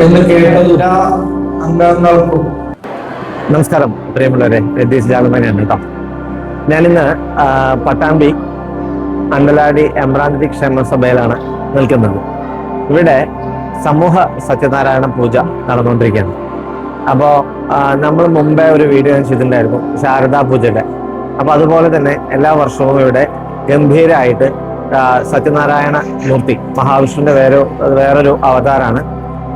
എന്ന് കേട്ട അംഗങ്ങൾക്കും നമസ്കാരം പ്രിയമുള്ളവരെ, രതീഷ് ജാലമനാണ് കേട്ടോ. ഞാനിന്ന് പട്ടാമ്പി അണ്ടലാടി എമ്പ്രാന്തി ക്ഷേമസഭയിലാണ് നിൽക്കുന്നത്. ഇവിടെ സമൂഹ സത്യനാരായണ പൂജ നടന്നുകൊണ്ടിരിക്കുകയാണ്. അപ്പോൾ നമ്മൾ മുമ്പേ ഒരു വീഡിയോ ഞാൻ ചെയ്തിട്ടുണ്ടായിരുന്നു ശാരദാ പൂജയുടെ. അപ്പോൾ അതുപോലെ തന്നെ എല്ലാ വർഷവും ഇവിടെ ഗംഭീരമായിട്ട് സത്യനാരായണ മൂർത്തി, മഹാവിഷ്ണുവിന്റെ വേറൊരു അവതാരമാണ്.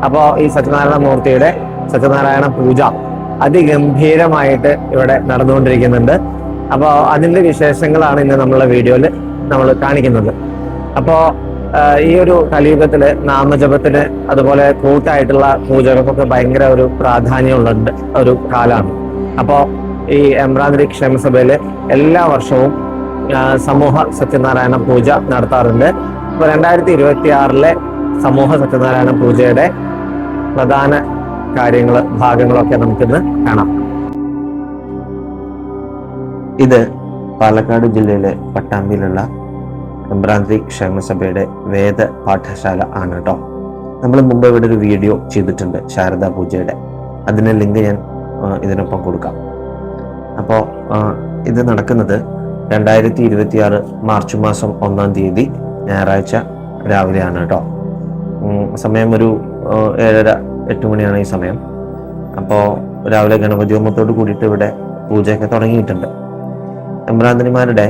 അപ്പോൾ ഈ സത്യനാരായണ മൂർത്തിയുടെ സത്യനാരായണ പൂജ അതിഗംഭീരമായിട്ട് ഇവിടെ നടന്നുകൊണ്ടിരിക്കുന്നുണ്ട്. അപ്പോൾ അതിന്റെ വിശേഷങ്ങളാണ് ഇന്ന് നമ്മളുടെ വീഡിയോയിൽ നമ്മൾ കാണിക്കുന്നത്. അപ്പോൾ ഈ ഒരു കലിയുഗത്തില് നാമജപത്തിന് അതുപോലെ കൂട്ടായിട്ടുള്ള പൂജകൾക്കൊക്കെ ഭയങ്കര ഒരു പ്രാധാന്യമുള്ള ഒരു കാലമാണ്. അപ്പോൾ ഈ എമ്പ്രാന്തി ക്ഷേമസഭയില് എല്ലാ വർഷവും സമൂഹ സത്യനാരായണ പൂജ നടത്താറുണ്ട്. ഇപ്പോൾ 2026 സമൂഹ സത്യനാരായണ പൂജയുടെ പ്രധാന ഭാഗങ്ങളൊക്കെ നമുക്കിന്ന് കാണാം. ഇത് പാലക്കാട് ജില്ലയിലെ പട്ടാമ്പിയിലുള്ള എമ്പ്രാന്തി ക്ഷേമസഭയുടെ വേദ പാഠശാല ആണ് കേട്ടോ. നമ്മൾ മുമ്പ് ഇവിടെ ഒരു വീഡിയോ ചെയ്തിട്ടുണ്ട് ശാരദാ പൂജയുടെ. അതിൻ്റെ ലിങ്ക് ഞാൻ ഇതിനൊപ്പം കൊടുക്കാം. അപ്പോൾ ഇത് നടക്കുന്നത് 2026 മാർച്ച് മാസം 1-ാം തീയതി ഞായറാഴ്ച രാവിലെയാണ് കേട്ടോ. സമയം ഒരു 7:30-8 മണിയാണ് ഈ സമയം. അപ്പോൾ രാവിലെ ഗണപതി ഹോമത്തോട് കൂടിയിട്ട് ഇവിടെ പൂജയൊക്കെ തുടങ്ങിയിട്ടുണ്ട്. എമ്പ്രാന്തിനിമാരുടെ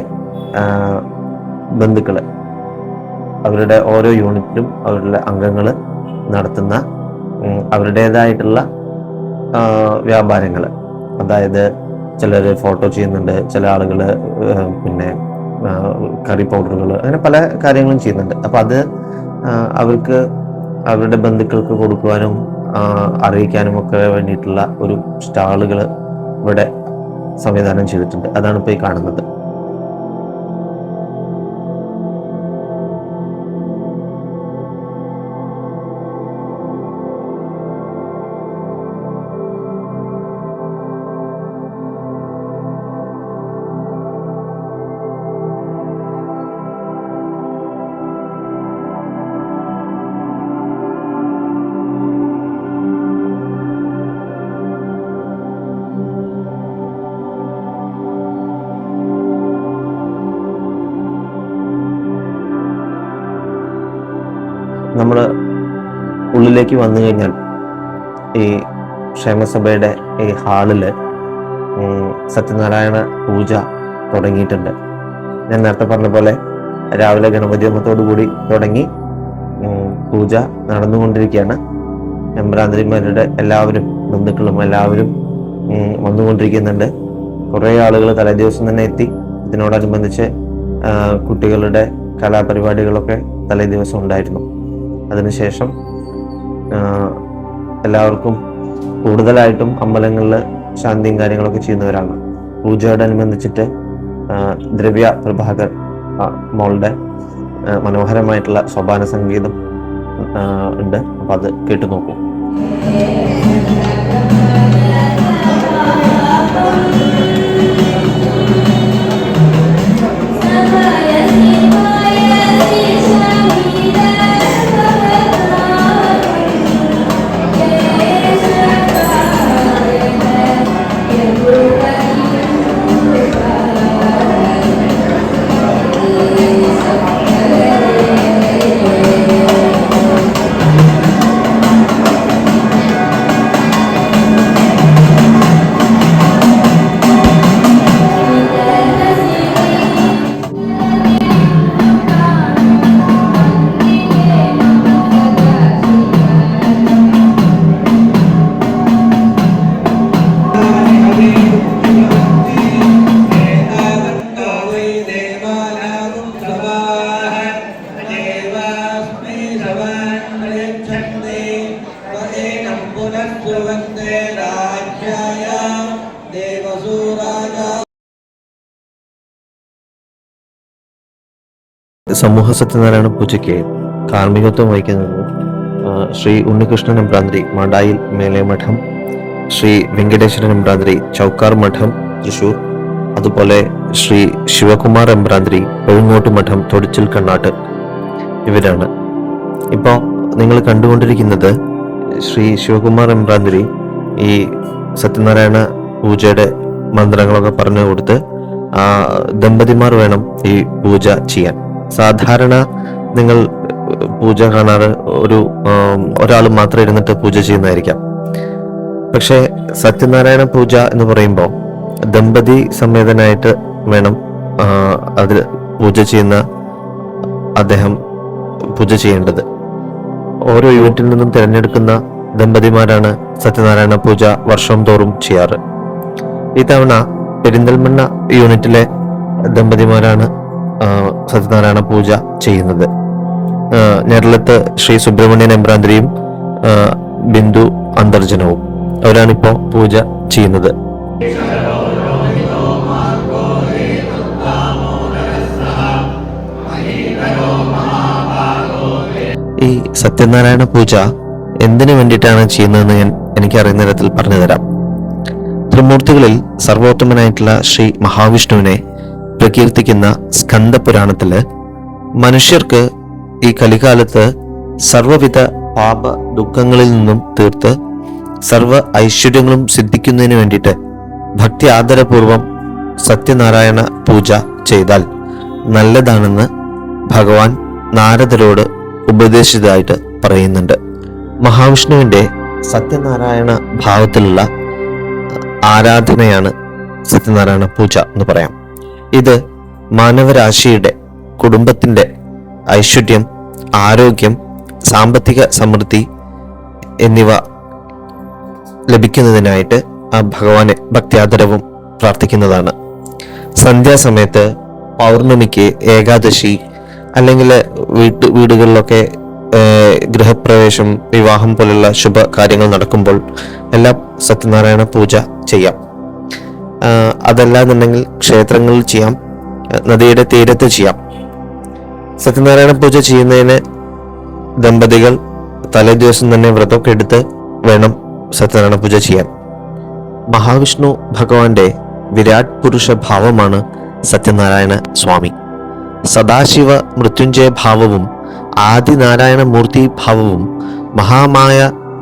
ബന്ധുക്കള്, അവരുടെ ഓരോ യൂണിറ്റിലും അവരുടെ അംഗങ്ങൾ നടത്തുന്ന അവരുടേതായിട്ടുള്ള വ്യാപാരങ്ങൾ, അതായത് ചിലർ ഫോട്ടോ ചെയ്യുന്നുണ്ട്, ചില ആളുകൾ പിന്നെ കറി പൗഡറുകൾ, അങ്ങനെ പല കാര്യങ്ങളും ചെയ്യുന്നുണ്ട്. അപ്പം അത് അവർക്ക് അവരുടെ ബന്ധുക്കൾക്ക് കൊടുക്കുവാനും അറിയിക്കാനും ഒക്കെ വേണ്ടിയിട്ടുള്ള ഒരു സ്റ്റാളുകൾ ഇവിടെ സംവിധാനം ചെയ്തിട്ടുണ്ട്. അതാണ് ഇപ്പോൾ ഈ കാണുന്നത്. നമ്മൾ ഉള്ളിലേക്ക് വന്നു കഴിഞ്ഞാൽ ഈ ക്ഷേമസഭയുടെ ഈ ഹാളില് സത്യനാരായണ പൂജ തുടങ്ങിയിട്ടുണ്ട്. ഞാൻ നേരത്തെ പറഞ്ഞ പോലെ രാവിലെ ഗണപതി ഹോമത്തോടു കൂടി തുടങ്ങി പൂജ നടന്നുകൊണ്ടിരിക്കുകയാണ്. എമ്പ്രാന്തിരിമാരുടെ എല്ലാവരും ബന്ധുക്കളും എല്ലാവരും വന്നുകൊണ്ടിരിക്കുന്നുണ്ട്. കുറേ ആളുകൾ തലേ ദിവസം തന്നെ എത്തി. ഇതിനോടനുബന്ധിച്ച് കുട്ടികളുടെ കലാപരിപാടികളൊക്കെ തലേ ദിവസം ഉണ്ടായിരുന്നു. അതിനുശേഷം എല്ലാവർക്കും കൂടുതലായിട്ടും അമ്പലങ്ങളിൽ ശാന്തിയും കാര്യങ്ങളൊക്കെ ചെയ്യുന്നവരാണ്. പൂജയോടനുബന്ധിച്ചിട്ട് ദ്രവ്യ പ്രഭാകർ മോളുടെ മനോഹരമായിട്ടുള്ള സോപാന സംഗീതം ഉണ്ട്. അപ്പം അത് കേട്ടു നോക്കൂ. സമൂഹ സത്യനാരായണ പൂജയ്ക്ക് കാർമ്മികത്വം വഹിക്കുന്നത് ശ്രീ ഉണ്ണികൃഷ്ണൻ എമ്പ്രാന്തിരി മാടായിൽ മേലെ മഠം, ശ്രീ വെങ്കടേശ്വരൻ എമ്പ്രാന്തിരി ചൗക്കാർ മഠം തൃശൂർ, അതുപോലെ ശ്രീ ശിവകുമാർ എമ്പ്രാന്തിരി പെഴുങ്ങോട്ട് മഠം തൊടിച്ചിൽ കണ്ണാട്ട്, ഇവരാണ്. ഇപ്പോൾ നിങ്ങൾ കണ്ടുകൊണ്ടിരിക്കുന്നത് ശ്രീ ശിവകുമാർ എമ്പ്രാന്തിരി ഈ സത്യനാരായണ പൂജയുടെ മന്ത്രങ്ങളൊക്കെ പറഞ്ഞു കൊടുത്ത് ദമ്പതിമാർ വേണം ഈ പൂജ ചെയ്യാൻ. സാധാരണ നിങ്ങൾ പൂജ കാണാറ് ഒരാൾ മാത്രം ഇരുന്നിട്ട് പൂജ ചെയ്യുന്നതായിരിക്കാം. പക്ഷേ സത്യനാരായണ പൂജ എന്ന് പറയുമ്പോൾ ദമ്പതി സമേതനായിട്ട് വേണം അത് പൂജ ചെയ്യുന്ന അദ്ദേഹം പൂജ ചെയ്യേണ്ടത്. ഓരോ യൂണിറ്റിൽ നിന്നും തിരഞ്ഞെടുക്കുന്ന ദമ്പതിമാരാണ് സത്യനാരായണ പൂജ വർഷം തോറും ചെയ്യാറ്. ഇത്തവണ പെരിന്തൽമണ്ണ യൂണിറ്റിലെ ദമ്പതിമാരാണ് സത്യനാരായണ പൂജ ചെയ്യുന്നത്. ഞെരളത്ത് ശ്രീ സുബ്രഹ്മണ്യൻ എമ്പ്രാന്തിരിയും ബിന്ദു അന്തർജനവും അവരാണിപ്പോ പൂജ ചെയ്യുന്നത്. ഈ സത്യനാരായണ പൂജ എന്തിനു വേണ്ടിയിട്ടാണ് ചെയ്യുന്നതെന്ന് എനിക്കറിയുന്ന തരത്തിൽ പറഞ്ഞു തരാം. ത്രിമൂർത്തികളിൽ സർവോത്തമനായിട്ടുള്ള ശ്രീ മഹാവിഷ്ണുവിനെ പ്രകീർത്തിക്കുന്ന സ്കന്ദപുരാണത്തില് മനുഷ്യർക്ക് ഈ കലികാലത്ത് സർവവിധ പാപ ദുഃഖങ്ങളിൽ നിന്നും തീർത്ത് സർവ ഐശ്വര്യങ്ങളും സിദ്ധിക്കുന്നതിന് വേണ്ടിയിട്ട് ഭക്തി ആദരപൂർവം സത്യനാരായണ പൂജ ചെയ്താൽ നല്ലതാണെന്ന് ഭഗവാൻ നാരദരോട് ഉപദേശിച്ചതായിട്ട് പറയുന്നുണ്ട്. മഹാവിഷ്ണുവിന്റെ സത്യനാരായണ ഭാവത്തിലുള്ള ആരാധനയാണ് സത്യനാരായണ പൂജ എന്ന് പറയാം. ഇത് മാനവരാശിയുടെ കുടുംബത്തിന്റെ ഐശ്വര്യം, ആരോഗ്യം, സാമ്പത്തിക സമൃദ്ധി എന്നിവ ലഭിക്കുന്നതിനായിട്ട് ആ ഭഗവാനെ ഭക്ത്യാദരവും പ്രാർത്ഥിക്കുന്നതാണ്. സന്ധ്യാസമയത്ത്, പൗർണമിക്ക്, ഏകാദശി അല്ലെങ്കിൽ വീടുകളിലൊക്കെ ഗൃഹപ്രവേശം, വിവാഹം പോലുള്ള ശുഭ കാര്യങ്ങൾ നടക്കുമ്പോൾ എല്ലാം സത്യനാരായണ പൂജ ചെയ്യാം. അതല്ലാന്നുണ്ടെങ്കിൽ ക്ഷേത്രങ്ങളിൽ ചെയ്യാം, നദിയുടെ തീരത്ത് ചെയ്യാം. സത്യനാരായണ പൂജ ചെയ്യുന്നതിന് ദമ്പതികൾ തലേ ദിവസം തന്നെ വ്രതമൊക്കെ എടുത്ത് വേണം സത്യനാരായണ പൂജ ചെയ്യാൻ. മഹാവിഷ്ണു ഭഗവാന്റെ വിരാട് പുരുഷ ഭാവമാണ് സത്യനാരായണ സ്വാമി. സദാശിവ മൃത്യുഞ്ജയ ഭാവവും ആദിനാരായണ മൂർത്തി ഭാവവും മഹാമായ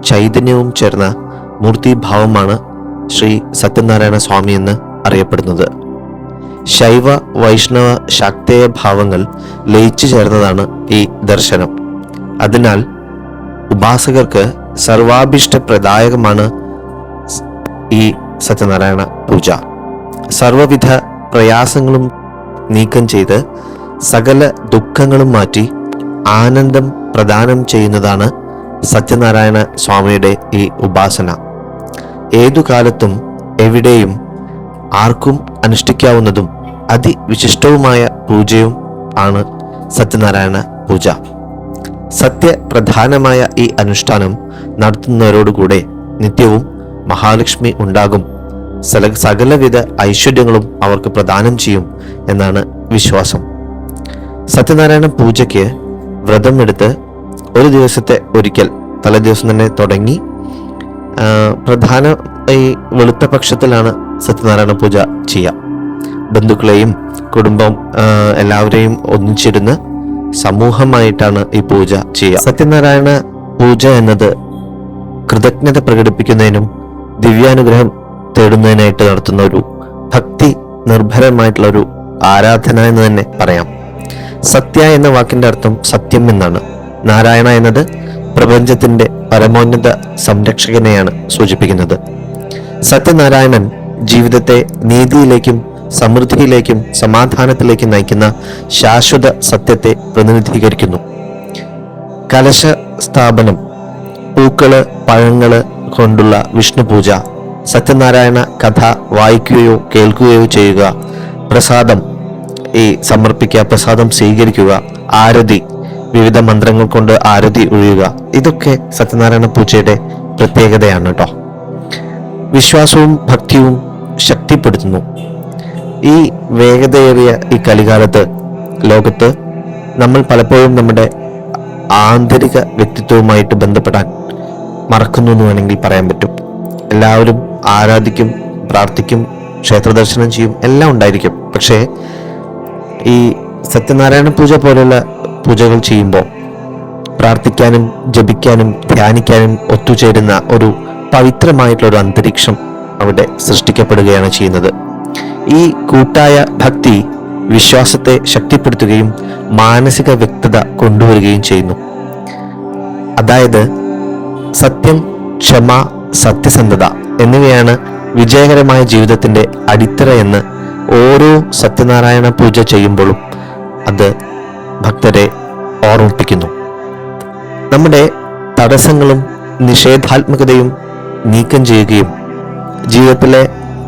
ചൈതന്യവും ചേർന്ന മൂർത്തി ഭാവമാണ് ശ്രീ സത്യനാരായണ സ്വാമി എന്ന് അറിയപ്പെടുന്നത്. ശൈവ വൈഷ്ണവ ശാക്തേയ ഭാവങ്ങൾ ലയിച്ചു ചേർന്നതാണ് ഈ ദർശനം. അതിനാൽ ഉപാസകർക്ക് സർവാഭിഷ്ട പ്രദായകമാണ് ഈ സത്യനാരായണ പൂജ. സർവവിധ പ്രയാസങ്ങളും നീക്കം ചെയ്ത് സകല ദുഃഖങ്ങളും മാറ്റി ആനന്ദം പ്രദാനം ചെയ്യുന്നതാണ് സത്യനാരായണ സ്വാമിയുടെ ഈ ഉപാസന. ഏതു കാലത്തും എവിടെയും ആർക്കും അനുഷ്ഠിക്കാവുന്നതും അതിവിശിഷ്ടവുമായ പൂജയും ആണ് സത്യനാരായണ പൂജ. സത്യപ്രധാനമായ ഈ അനുഷ്ഠാനം നടത്തുന്നവരോടുകൂടെ നിത്യവും മഹാലക്ഷ്മി ഉണ്ടാകും, സകലവിധ ഐശ്വര്യങ്ങളും അവർക്ക് പ്രദാനം ചെയ്യും എന്നാണ് വിശ്വാസം. സത്യനാരായണ പൂജയ്ക്ക് വ്രതം എടുത്ത് ഒരു ദിവസത്തെ ഒരിക്കൽ തലേദിവസം തന്നെ തുടങ്ങി പ്രധാന ഈ വെളുത്ത പക്ഷത്തിലാണ് സത്യനാരായണ പൂജ ചെയ്യുക. ബന്ധുക്കളെയും കുടുംബം എല്ലാവരെയും ഒന്നിച്ചിരുന്ന് സമൂഹമായിട്ടാണ് ഈ പൂജ ചെയ്യുക. സത്യനാരായണ പൂജ എന്നത് കൃതജ്ഞത പ്രകടിപ്പിക്കുന്നതിനും ദിവ്യാനുഗ്രഹം തേടുന്നതിനായിട്ട് നടത്തുന്ന ഒരു ഭക്തി നിർഭരമായിട്ടുള്ള ഒരു ആരാധന എന്ന് തന്നെ പറയാം. സത്യ എന്ന വാക്കിന്റെ അർത്ഥം സത്യം എന്നാണ്. നാരായണ എന്നത് പ്രപഞ്ചത്തിന്റെ പരമോന്നത സംരക്ഷകനെയാണ് സൂചിപ്പിക്കുന്നത്. സത്യനാരായണൻ ജീവിതത്തെ നീതിയിലേക്കും സമൃദ്ധിയിലേക്കും സമാധാനത്തിലേക്കും നയിക്കുന്ന ശാശ്വത സത്യത്തെ പ്രതിനിധീകരിക്കുന്നു. കലശ സ്ഥാപനം, പൂക്കള്, പഴങ്ങള് കൊണ്ടുള്ള വിഷ്ണു പൂജ, സത്യനാരായണ കഥ വായിക്കുകയോ കേൾക്കുകയോ ചെയ്യുക, പ്രസാദം സമർപ്പിക്കുക, പ്രസാദം സ്വീകരിക്കുക, ആരതി, വിവിധ മന്ത്രങ്ങൾ കൊണ്ട് ആരതി ഒഴിയുക, ഇതൊക്കെ സത്യനാരായണ പൂജയുടെ പ്രത്യേകതയാണ് കേട്ടോ. വിശ്വാസവും ഭക്തിയും ശക്തിപ്പെടുത്തുന്നു. ഈ വേഗതയേറിയ ഈ കലികാലത്ത് ലോകത്ത് നമ്മൾ പലപ്പോഴും നമ്മുടെ ആന്തരിക വ്യക്തിത്വവുമായിട്ട് ബന്ധപ്പെടാൻ മറക്കുന്നു എന്ന് വേണമെങ്കിൽ പറയാൻ പറ്റും. എല്ലാവരും ആരാധിക്കും, പ്രാർത്ഥിക്കും, ക്ഷേത്രദർശനം ചെയ്യും, എല്ലാം ഉണ്ടായിരിക്കും. പക്ഷേ ഈ സത്യനാരായണ പൂജ പോലെയുള്ള പൂജകൾ ചെയ്യുമ്പോൾ പ്രാർത്ഥിക്കാനും ജപിക്കാനും ധ്യാനിക്കാനും ഒത്തുചേരുന്ന ഒരു പവിത്രമായിട്ടുള്ള ഒരു അന്തരീക്ഷം അവിടെ സൃഷ്ടിക്കപ്പെടുകയാണ് ചെയ്യുന്നത്. ഈ കൂട്ടായ ഭക്തി വിശ്വാസത്തെ ശക്തിപ്പെടുത്തുകയും മാനസിക വ്യക്തത കൊണ്ടുവരികയും ചെയ്യുന്നു. അതായത് സത്യം, ക്ഷമ, സത്യസന്ധത എന്നിവയാണ് വിജയകരമായ ജീവിതത്തിന്റെ അടിത്തറ എന്ന് ഓരോ സത്യനാരായണ പൂജ ചെയ്യുമ്പോഴും അത് ഭക്തരെ ഓർമ്മിപ്പിക്കുന്നു. നമ്മുടെ തടസ്സങ്ങളും നിഷേധാത്മകതയും നീക്കം ചെയ്യുകയും ജീവിതത്തിലെ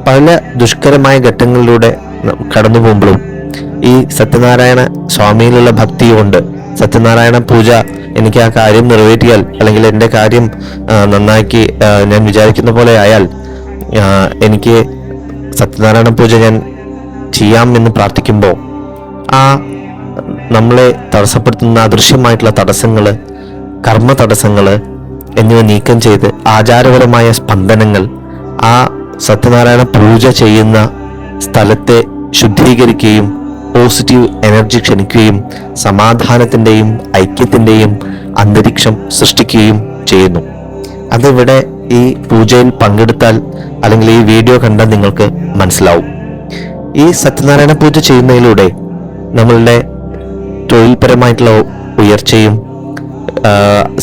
പല ദുഷ്കരമായ ഘട്ടങ്ങളിലൂടെ കടന്നു പോകുമ്പോഴും ഈ സത്യനാരായണ സ്വാമിയിലുള്ള ഭക്തി കൊണ്ട് സത്യനാരായണ പൂജ എനിക്ക് ആ കാര്യം നിറവേറ്റിയാൽ, അല്ലെങ്കിൽ എൻ്റെ കാര്യം നന്നാക്കി ഞാൻ വിചാരിക്കുന്ന പോലെ ആയാൽ എനിക്ക് സത്യനാരായണ പൂജ ഞാൻ ചെയ്യാം എന്ന് പ്രാർത്ഥിക്കുമ്പോൾ ആ നമ്മളെ തടസ്സപ്പെടുത്തുന്ന അദൃശ്യമായിട്ടുള്ള തടസ്സങ്ങൾ, കർമ്മ തടസ്സങ്ങൾ എന്നിവ നീക്കം ചെയ്ത് ആചാരപരമായ സ്പന്ദനങ്ങൾ ആ സത്യനാരായണ പൂജ ചെയ്യുന്ന സ്ഥലത്തെ ശുദ്ധീകരിക്കുകയും പോസിറ്റീവ് എനർജി ക്ഷണിക്കുകയും സമാധാനത്തിൻ്റെയും ഐക്യത്തിൻ്റെയും അന്തരീക്ഷം സൃഷ്ടിക്കുകയും ചെയ്യുന്നു. അതിവിടെ ഈ പൂജയിൽ പങ്കെടുത്താൽ അല്ലെങ്കിൽ ഈ വീഡിയോ കണ്ടാൽ നിങ്ങൾക്ക് മനസ്സിലാവും. ഈ സത്യനാരായണ പൂജ ചെയ്യുന്നതിലൂടെ നമ്മളുടെ തൊഴിൽപരമായിട്ടുള്ള ഉയർച്ചയും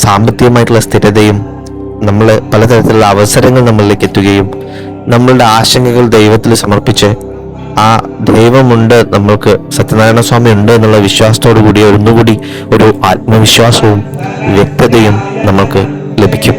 സാമ്പത്തികമായിട്ടുള്ള സ്ഥിരതയും, നമ്മൾ പലതരത്തിലുള്ള അവസരങ്ങൾ നമ്മളിലേക്ക് എത്തുകയും നമ്മളുടെ ആശങ്കകൾ ദൈവത്തിൽ സമർപ്പിച്ച് ആ ദൈവമുണ്ട്, നമ്മൾക്ക് സത്യനാരായണ സ്വാമി ഉണ്ട് എന്നുള്ള വിശ്വാസത്തോടു കൂടി ഒന്നുകൂടി ഒരു ആത്മവിശ്വാസവും വ്യക്തതയും നമുക്ക് ലഭിക്കും.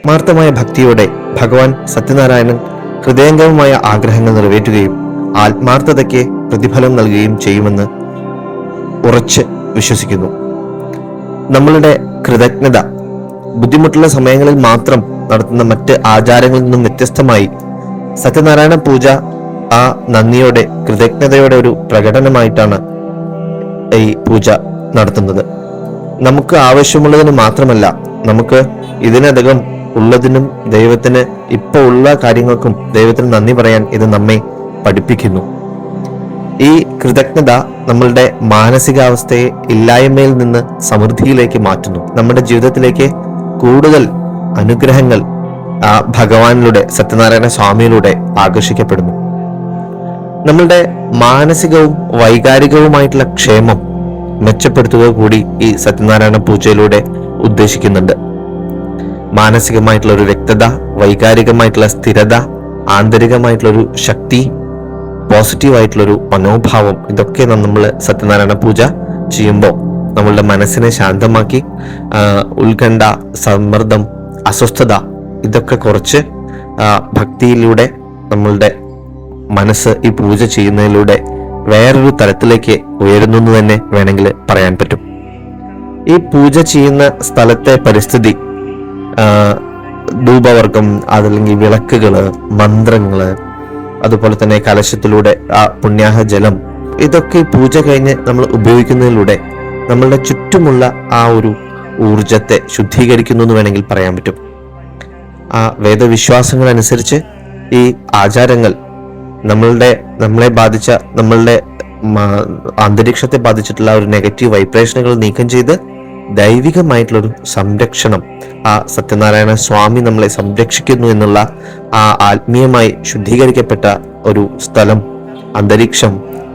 ആത്മാർത്ഥമായ ഭക്തിയോടെ ഭഗവാൻ സത്യനാരായണൻ ഹൃദയംഗമമായ ആഗ്രഹങ്ങൾ നിറവേറ്റുകയും ആത്മാർത്ഥതയ്ക്ക് പ്രതിഫലം നൽകുകയും ചെയ്യുമെന്ന് ഉറച്ച് വിശ്വസിക്കുന്നു. നമ്മളുടെ കൃതജ്ഞത ബുദ്ധിമുട്ടുള്ള സമയങ്ങളിൽ മാത്രം നടത്തുന്ന മറ്റ് ആചാരങ്ങളിൽ നിന്നും വ്യത്യസ്തമായി സത്യനാരായണ പൂജ ആ നന്ദിയോടെ കൃതജ്ഞതയോടെ ഒരു പ്രകടനമായിട്ടാണ് ഈ പൂജ നടത്തുന്നത്. നമുക്ക് ആവശ്യമുള്ളതിന് മാത്രമല്ല, നമുക്ക് ഇതിനകം ഉള്ളതിനും ദൈവത്തിന് ഇപ്പോൾ ഉള്ള കാര്യങ്ങൾക്കും ദൈവത്തിന് നന്ദി പറയാൻ ഇത് നമ്മെ പഠിപ്പിക്കുന്നു. ഈ കൃതജ്ഞത നമ്മളുടെ മാനസികാവസ്ഥയെ ഇല്ലായ്മയിൽ നിന്ന് സമൃദ്ധിയിലേക്ക് മാറ്റുന്നു. നമ്മുടെ ജീവിതത്തിലേക്ക് കൂടുതൽ അനുഗ്രഹങ്ങൾ ആ ഭഗവാനിലൂടെ, സത്യനാരായണ സ്വാമിയിലൂടെ ആകർഷിക്കപ്പെടുന്നു. നമ്മളുടെ മാനസികവും വൈകാരികവുമായിട്ടുള്ള ക്ഷേമം മെച്ചപ്പെടുത്തുക കൂടി ഈ സത്യനാരായണ പൂജയിലൂടെ ഉദ്ദേശിക്കുന്നുണ്ട്. മാനസികമായിട്ടുള്ള ഒരു വ്യക്തത, വൈകാരികമായിട്ടുള്ള സ്ഥിരത, ആന്തരികമായിട്ടുള്ളൊരു ശക്തി, പോസിറ്റീവായിട്ടുള്ളൊരു മനോഭാവം, ഇതൊക്കെ നമ്മൾ സത്യനാരായണ പൂജ ചെയ്യുമ്പോൾ നമ്മളുടെ മനസ്സിനെ ശാന്തമാക്കി ഉത്കണ്ഠ, സമ്മർദ്ദം, അസ്വസ്ഥത ഇതൊക്കെ കുറച്ച് ഭക്തിയിലൂടെ നമ്മളുടെ മനസ്സ് ഈ പൂജ ചെയ്യുന്നതിലൂടെ വേറൊരു തലത്തിലേക്ക് ഉയരുന്നു എന്ന് തന്നെ വേണമെങ്കിൽ പറയാൻ പറ്റും. ഈ പൂജ ചെയ്യുന്ന സ്ഥലത്തെ പരിസ്ഥിതി, ധൂപവർഗം, അതല്ലെങ്കിൽ വിളക്കുകള്, മന്ത്രങ്ങള്, അതുപോലെ തന്നെ കലശത്തിലൂടെ ആ പുണ്യാഹ ജലം, ഇതൊക്കെ ഈ പൂജ കഴിഞ്ഞ് നമ്മൾ ഉപയോഗിക്കുന്നതിലൂടെ നമ്മളുടെ ചുറ്റുമുള്ള ആ ഒരു ഊർജത്തെ ശുദ്ധീകരിക്കുന്നു എന്ന് വേണമെങ്കിൽ പറയാൻ പറ്റും. ആ വേദവിശ്വാസങ്ങൾ അനുസരിച്ച് ഈ ആചാരങ്ങൾ നമ്മളെ ബാധിച്ച, നമ്മളുടെ അന്തരീക്ഷത്തെ ബാധിച്ചിട്ടുള്ള ഒരു നെഗറ്റീവ് വൈബ്രേഷനുകൾ നീക്കം ചെയ്ത് ദൈവികമായിട്ടുള്ളൊരു സംരക്ഷണം, ആ സത്യനാരായണ സ്വാമി നമ്മളെ സംരക്ഷിക്കുന്നു എന്നുള്ള ആ ആത്മീയമായി ശുദ്ധീകരിക്കപ്പെട്ട ഒരു സ്ഥലം, അന്തരീക്ഷം,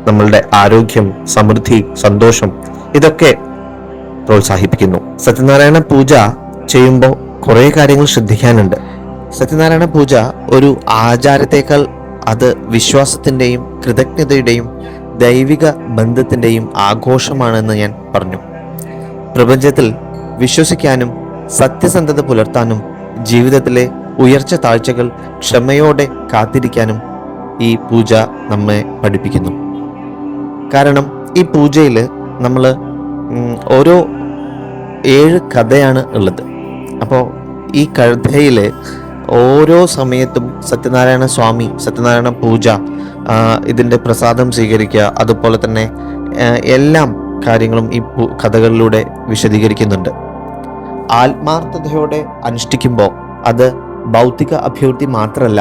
നമ്മളുടെ ആരോഗ്യം, സമൃദ്ധി, സന്തോഷം ഇതൊക്കെ പ്രോത്സാഹിപ്പിക്കുന്നു. സത്യനാരായണ പൂജ ചെയ്യുമ്പോൾ കുറേ കാര്യങ്ങൾ ശ്രദ്ധിക്കാനുണ്ട്. സത്യനാരായണ പൂജ ഒരു ആചാരത്തേക്കാൾ അത് വിശ്വാസത്തിൻ്റെയും കൃതജ്ഞതയുടെയും ദൈവിക ബന്ധത്തിൻ്റെയും ആഘോഷമാണെന്ന് ഞാൻ പറഞ്ഞു. പ്രപഞ്ചത്തിൽ വിശ്വസിക്കാനും സത്യസന്ധത പുലർത്താനും ജീവിതത്തിലെ ഉയർച്ച താഴ്ചകൾ ക്ഷമയോടെ കാത്തിരിക്കാനും ഈ പൂജ നമ്മെ പഠിപ്പിക്കുന്നു. കാരണം ഈ പൂജയിൽ നമ്മൾ ഓരോ 7 കഥയാണ് ഉള്ളത്. അപ്പോൾ ഈ കഥയിൽ ഓരോ സമയത്തും സത്യനാരായണ സ്വാമി, സത്യനാരായണ പൂജ, ഇതിൻ്റെ പ്രസാദം സ്വീകരിക്കുക, അതുപോലെ തന്നെ എല്ലാം കാര്യങ്ങളും ഈ കഥകളിലൂടെ വിശദീകരിക്കുന്നുണ്ട്. ആത്മാർത്ഥതയോടെ അനുഷ്ഠിക്കുമ്പോൾ അത് ഭൗതിക അഭിവൃദ്ധി മാത്രമല്ല,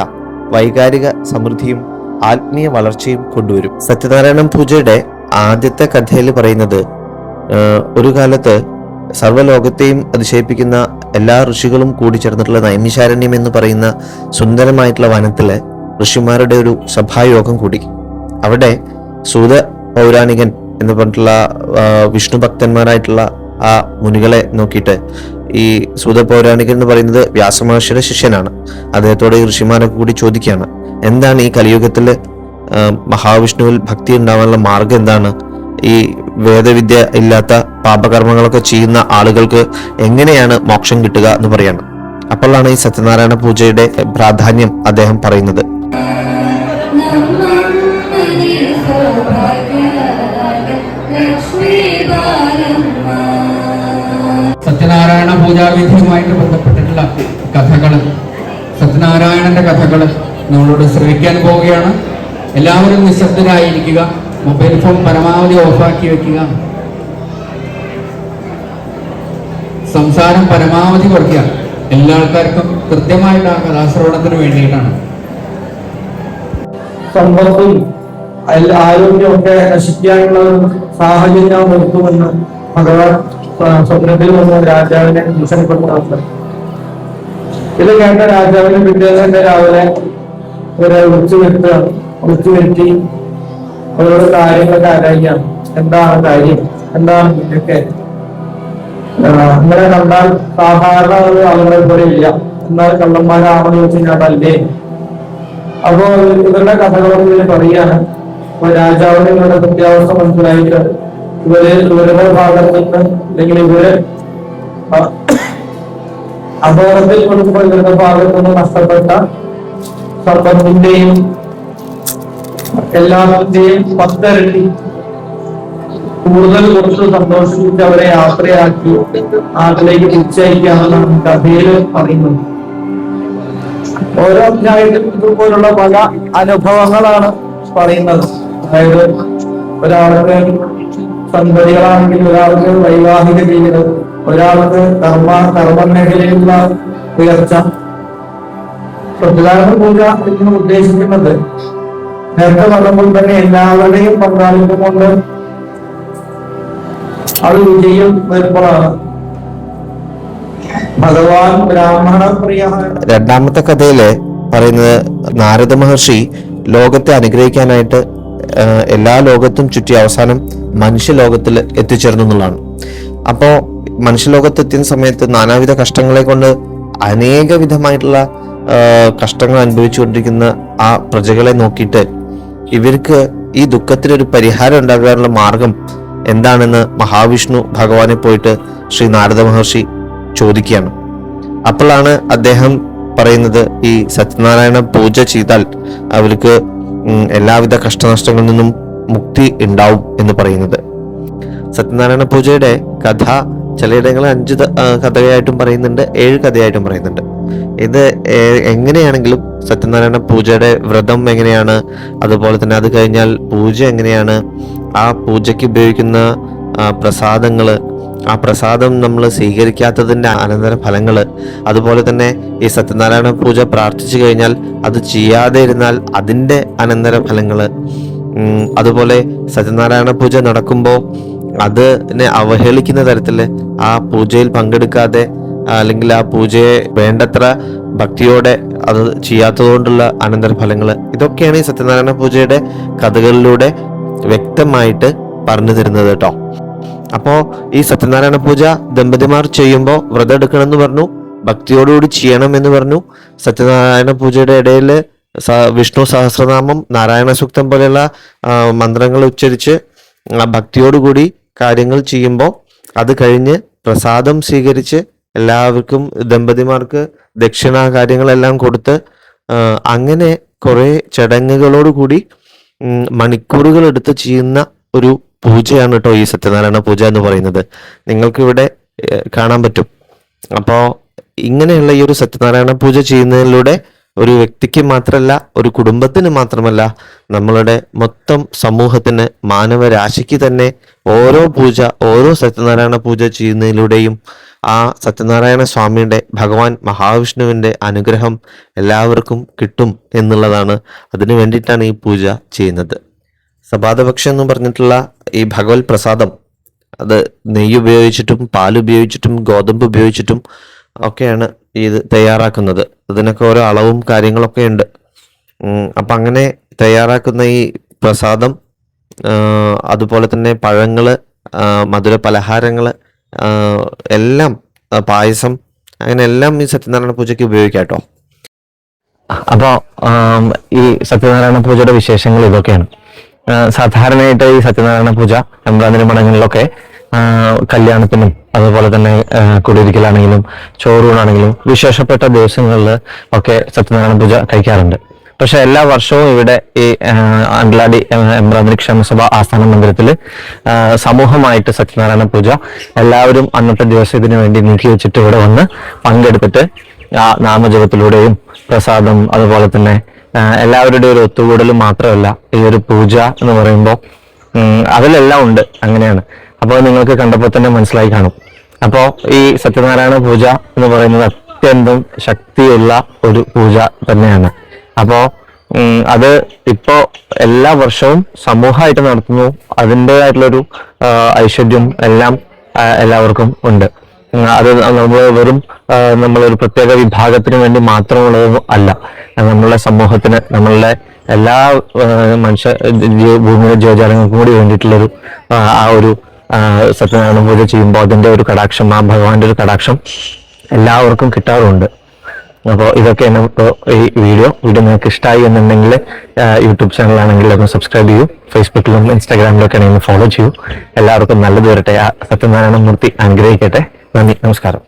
വൈകാരിക സമൃദ്ധിയും ആത്മീയ വളർച്ചയും കൊണ്ടുവരും. സത്യനാരായണ പൂജയുടെ ആദ്യത്തെ കഥയിൽ പറയുന്നത്, ഒരു കാലത്ത് സർവ്വലോകത്തെയും അതിശയിപ്പിക്കുന്ന എല്ലാ ഋഷികളും കൂടി ചേർന്നിട്ടുള്ള നൈമിശാരണ്യം എന്ന് പറയുന്ന സുന്ദരമായിട്ടുള്ള വനത്തിലെ ഋഷിമാരുടെ ഒരു സഭായോഗം കൂടി. അവിടെ സൂത പൗരാണികൻ എന്ന് പറഞ്ഞിട്ടുള്ള വിഷ്ണു ഭക്തന്മാരായിട്ടുള്ള ആ മുനികളെ നോക്കിയിട്ട്, ഈ സൂത പൗരാണികൻ എന്ന് പറയുന്നത് വ്യാസമഹർഷിയുടെ ശിഷ്യനാണ്, അദ്ദേഹത്തോട് ഈ ഋഷിമാരൊക്കെ കൂടി ചോദിക്കുകയാണ്, എന്താണ് ഈ കലിയുഗത്തിൽ മഹാവിഷ്ണുവിൽ ഭക്തി ഉണ്ടാവാനുള്ള മാർഗം എന്താണ്? ഈ വേദവിദ്യ ഇല്ലാത്ത പാപകർമ്മങ്ങളൊക്കെ ചെയ്യുന്ന ആളുകൾക്ക് എങ്ങനെയാണ് മോക്ഷം കിട്ടുക എന്ന് പറയാണ്. അപ്പോഴാണ് ഈ സത്യനാരായണ പൂജയുടെ പ്രാധാന്യം അദ്ദേഹം പറയുന്നത്. സത്യനാരായണ പൂജാവിധിയുമായിട്ട് ബന്ധപ്പെട്ടിട്ടുള്ള കഥകൾ, സത്യനാരായണന്റെ കഥകൾ നമ്മളോട് ശ്രവിക്കാൻ പോവുകയാണ്. എല്ലാവരും നിശബ്ദരായിരിക്കുക, മൊബൈൽ ഫോൺ പരമാവധി ഓഫാക്കി വെക്കുക, സംസാരം പരമാവധി കുറയ്ക്കുക. എല്ലാ ആൾക്കാർക്കും കൃത്യമായിട്ട് ആ കഥാശ്രവണത്തിന് വേണ്ടിയിട്ടാണ്. സമ്പത്തും ആരോഗ്യമൊക്കെ നശിക്കാനുള്ള സാഹചര്യം ഒരുക്കുമെന്ന് ഭഗവാൻ സ്വപ്നത്തിൽ വന്ന രാജാവിനെ ഭീഷണിപ്പെടുത്താറുണ്ട്. ഇത് കേട്ട രാജാവിന് പിറ്റേന്ന് തന്നെ രാവിലെ വിളിച്ചു വരുത്തി അവരോട് കാര്യങ്ങളൊക്കെ അറിയിക്കാം. എന്താണ് കാര്യം, എന്താണ് ഇതൊക്കെ? അങ്ങനെ കണ്ടാൽ സാധാരണ ആളുകളെ പോലെ ഇല്ല, എന്നാൽ കള്ളന്മാരാണെന്ന് ചോദിച്ചു കഴിഞ്ഞാൽ അല്ലേ. അപ്പോ ഇവരുടെ കഥകളൊക്കെ ഇവര് പറയാണ്. അപ്പൊ രാജാവിന് ഇവരുടെ സത്യാവസ്ഥ മനസ്സിലായിട്ട് ഇവരുടെ ഭാഗത്ത് നിന്ന്, അല്ലെങ്കിൽ ഇവര് അപകടത്തിൽ കൊടുക്കുമ്പോൾ ഇവരുടെ ഭാഗത്ത് നിന്ന് നഷ്ടപ്പെട്ട സമ്പത്തിന്റെയും എല്ലാത്തിന്റെയും 10 ഇരട്ടി കൂടുതൽ കൊടുത്ത് സന്തോഷിപ്പിച്ച് അവരെ യാത്രയാക്കി നാട്ടിലേക്ക് തിരിച്ചയക്കാമെന്നാണ് കഥയിൽ പറയുന്നത്. ഓരോ അധ്യായത്തിലും ഇതുപോലുള്ള പല അനുഭവങ്ങളാണ് പറയുന്നത്. അതായത് ഒരാൾക്ക് സന്തതികളാണെങ്കിൽ, ഒരാൾക്ക് വൈവാഹിക ജീവിതം, ഒരാൾക്ക് കർമ്മമേഖലയിലുള്ള ഉയർച്ച. സത്യനാരായണ പൂജ എന്ന് ഉദ്ദേശിക്കുന്നത് നേരത്തെ പറഞ്ഞപ്പോൾ തന്നെ എല്ലാവരുടെയും പങ്കാളിത്തം കൊണ്ട് അത് വിജയം വരുമ്പോഴാണ്. ഭഗവാൻ ബ്രാഹ്മണ പ്രിയ. രണ്ടാമത്തെ കഥയില് പറയുന്നത്, നാരദ മഹർഷി ലോകത്തെ അനുഗ്രഹിക്കാനായിട്ട് എല്ലാ ലോകത്തും ചുറ്റി അവസാനം മനുഷ്യലോകത്തിൽ എത്തിച്ചേർന്നു എന്നുള്ളതാണ്. അപ്പോ മനുഷ്യലോകത്തെത്തിയ സമയത്ത് നാനാവിധ കഷ്ടങ്ങളെ കൊണ്ട് അനേക വിധമായിട്ടുള്ള കഷ്ടങ്ങൾ അനുഭവിച്ചുകൊണ്ടിരിക്കുന്ന ആ പ്രജകളെ നോക്കിയിട്ട് ഇവർക്ക് ഈ ദുഃഖത്തിനൊരു പരിഹാരം ഉണ്ടാകാനുള്ള മാർഗം എന്താണെന്ന് മഹാവിഷ്ണു ഭഗവാനെ പോയിട്ട് ശ്രീ നാരദ മഹർഷി ചോദിക്കുകയാണ്. അപ്പോഴാണ് അദ്ദേഹം പറയുന്നത്, ഈ സത്യനാരായണ പൂജ ചെയ്താൽ അവർക്ക് എല്ലാവിധ കഷ്ടനഷ്ടങ്ങളിൽ നിന്നും മുക്തി ഉണ്ടാവും എന്ന് പറയുന്നത്. സത്യനാരായണ പൂജയുടെ കഥ ചിലയിടങ്ങളിൽ 5 കഥയായിട്ടും പറയുന്നുണ്ട്, 7 കഥയായിട്ടും പറയുന്നുണ്ട്. ഇത് എങ്ങനെയാണെങ്കിലും സത്യനാരായണ പൂജയുടെ വ്രതം എങ്ങനെയാണ്, അതുപോലെ തന്നെ അത് കഴിഞ്ഞാൽ പൂജ എങ്ങനെയാണ്, ആ പൂജയ്ക്ക് ഉപയോഗിക്കുന്ന പ്രസാദങ്ങള്, ആ പ്രസാദം നമ്മൾ സ്വീകരിക്കാത്തതിൻ്റെ അനന്തര ഫലങ്ങള്, അതുപോലെ തന്നെ ഈ സത്യനാരായണ പൂജ പ്രാർത്ഥിച്ചു കഴിഞ്ഞാൽ അത് ചെയ്യാതെ ഇരുന്നാൽ അതിൻ്റെ അനന്തര ഫലങ്ങള്, അതുപോലെ സത്യനാരായണ പൂജ നടക്കുമ്പോൾ അതിനെ അവഹേളിക്കുന്ന തരത്തിൽ ആ പൂജയിൽ പങ്കെടുക്കാതെ, അല്ലെങ്കിൽ ആ പൂജയെ വേണ്ടത്ര ഭക്തിയോടെ അത് ചെയ്യാത്തതുകൊണ്ടുള്ള അനന്തര ഫലങ്ങള്, ഇതൊക്കെയാണ് ഈ സത്യനാരായണ പൂജയുടെ കഥകളിലൂടെ വ്യക്തമായിട്ട് പറഞ്ഞു തരുന്നത് കേട്ടോ. അപ്പോ ഈ സത്യനാരായണ പൂജ ദമ്പതിമാർ ചെയ്യുമ്പോൾ വ്രതം എടുക്കണമെന്ന് പറഞ്ഞു, ഭക്തിയോടുകൂടി ചെയ്യണം എന്ന് പറഞ്ഞു. സത്യനാരായണ പൂജയുടെ ഇടയിൽ വിഷ്ണു സഹസ്രനാമം, നാരായണ സൂക്തം പോലെയുള്ള മന്ത്രങ്ങൾ ഉച്ചരിച്ച് ഭക്തിയോടുകൂടി കാര്യങ്ങൾ ചെയ്യുമ്പോൾ അത് കഴിഞ്ഞ് പ്രസാദം സ്വീകരിച്ച് എല്ലാവർക്കും ദമ്പതിമാർക്ക് ദക്ഷിണ കാര്യങ്ങളെല്ലാം കൊടുത്ത് അങ്ങനെ കുറെ ചടങ്ങുകളോടുകൂടി മണിക്കൂറുകൾ എടുത്ത് ചെയ്യുന്ന ഒരു പൂജയാണ് കേട്ടോ ഈ സത്യനാരായണ പൂജ എന്ന് പറയുന്നത്. നിങ്ങൾക്ക് ഇവിടെ കാണാൻ പറ്റും. അപ്പോൾ ഇങ്ങനെയുള്ള ഈ ഒരു സത്യനാരായണ പൂജ ചെയ്യുന്നതിലൂടെ ഒരു വ്യക്തിക്ക് മാത്രമല്ല, ഒരു കുടുംബത്തിന് മാത്രമല്ല, നമ്മളുടെ മൊത്തം സമൂഹത്തിന്, മാനവരാശിക്ക് തന്നെ ഓരോ പൂജ, ഓരോ സത്യനാരായണ പൂജ ചെയ്യുന്നതിലൂടെയും ആ സത്യനാരായണ സ്വാമിയുടെ, ഭഗവാൻ മഹാവിഷ്ണുവിൻ്റെ അനുഗ്രഹം എല്ലാവർക്കും കിട്ടും എന്നുള്ളതാണ്. അതിനു വേണ്ടിയിട്ടാണ് ഈ പൂജ ചെയ്യുന്നത്. സപാദഭക്ഷ്യം എന്ന് പറഞ്ഞിട്ടുള്ള ഈ ഭഗവത് പ്രസാദം, അത് നെയ്യ് ഉപയോഗിച്ചിട്ടും പാലുപയോഗിച്ചിട്ടും ഗോതമ്പ് ഉപയോഗിച്ചിട്ടും ഒക്കെയാണ് ഇത് തയ്യാറാക്കുന്നത്. അതിനൊക്കെ ഓരോ അളവും കാര്യങ്ങളൊക്കെ ഉണ്ട്. അപ്പം അങ്ങനെ തയ്യാറാക്കുന്ന ഈ പ്രസാദം, അതുപോലെ തന്നെ പഴങ്ങള്, മധുര പലഹാരങ്ങള്, എല്ലാം, പായസം, അങ്ങനെ എല്ലാം ഈ സത്യനാരായണ പൂജയ്ക്ക് ഉപയോഗിക്കാം കേട്ടോ. അപ്പോൾ ഈ സത്യനാരായണ പൂജയുടെ വിശേഷങ്ങൾ ഇതൊക്കെയാണ്. സാധാരണയായിട്ട് ഈ സത്യനാരായണ പൂജ എംബ്രാന്തിരി മഠങ്ങളിലൊക്കെ കല്യാണത്തിനും അതുപോലെ തന്നെ കുടിയിരിക്കലാണെങ്കിലും ചോറൂണാണെങ്കിലും വിശേഷപ്പെട്ട ദിവസങ്ങളിൽ ഒക്കെ സത്യനാരായണ പൂജ കഴിക്കാറുണ്ട്. പക്ഷെ എല്ലാ വർഷവും ഇവിടെ ഈ അണ്ടലാടി എംബ്രാന്തിരി ക്ഷേമസഭ ആസ്ഥാന മന്ദിരത്തിൽ സമൂഹമായിട്ട് സത്യനാരായണ പൂജ എല്ലാവരും അന്നത്തെ ദിവസം ഇതിനു വേണ്ടി നീക്കി വെച്ചിട്ട് ഇവിടെ വന്ന് പങ്കെടുത്തിട്ട് ആ നാമജപത്തിലൂടെയും പ്രസാദം, അതുപോലെ തന്നെ എല്ലാവരുടെയും ഒരു ഒത്തുകൂടലും മാത്രമല്ല ഈ ഒരു പൂജ എന്ന് പറയുമ്പോൾ അതിലെല്ലാം ഉണ്ട്. അങ്ങനെയാണ്. അപ്പോൾ നിങ്ങൾക്ക് കണ്ടപ്പോൾ തന്നെ മനസ്സിലായി കാണും. അപ്പോൾ ഈ സത്യനാരായണ പൂജ എന്ന് പറയുന്നത് അത്യന്തം ശക്തിയുള്ള ഒരു പൂജ തന്നെയാണ്. അപ്പോൾ അത് ഇപ്പോ എല്ലാ വർഷവും സമൂഹമായിട്ട് നടത്തുന്നു. അതിൻ്റെതായിട്ടുള്ളൊരു ഐശ്വര്യം എല്ലാം എല്ലാവർക്കും ഉണ്ട്. അത് നമ്മൾ വെറും നമ്മളൊരു പ്രത്യേക വിഭാഗത്തിന് വേണ്ടി മാത്രമുള്ളതൊന്നും അല്ല. നമ്മളുടെ സമൂഹത്തിന്, നമ്മളുടെ എല്ലാ ഭൂമിയിലെ ജീവജാലങ്ങൾക്കും കൂടി വേണ്ടിയിട്ടുള്ളൊരു ആ ഒരു സത്യനാരായണ പൂജ ചെയ്യുമ്പോൾ അതിൻ്റെ ഒരു കടാക്ഷം, ആ ഭഗവാന്റെ ഒരു കടാക്ഷം എല്ലാവർക്കും കിട്ടാറുണ്ട്. അപ്പോൾ ഇതൊക്കെയാണ് ഇപ്പോൾ ഈ വീഡിയോ നിങ്ങൾക്ക് ഇഷ്ടമായി എന്നുണ്ടെങ്കിൽ യൂട്യൂബ് ചാനലാണെങ്കിൽ ഒന്ന് സബ്സ്ക്രൈബ് ചെയ്യൂ. ഫേസ്ബുക്കിലും ഇൻസ്റ്റാഗ്രാമിലും ഒക്കെ ആണെങ്കിൽ ഫോളോ ചെയ്യൂ. എല്ലാവർക്കും നല്ലത് വരട്ടെ. ആ സത്യനാരായണ മൂർത്തി അനുഗ്രഹിക്കട്ടെ. നന്ദി, നമസ്കാരം.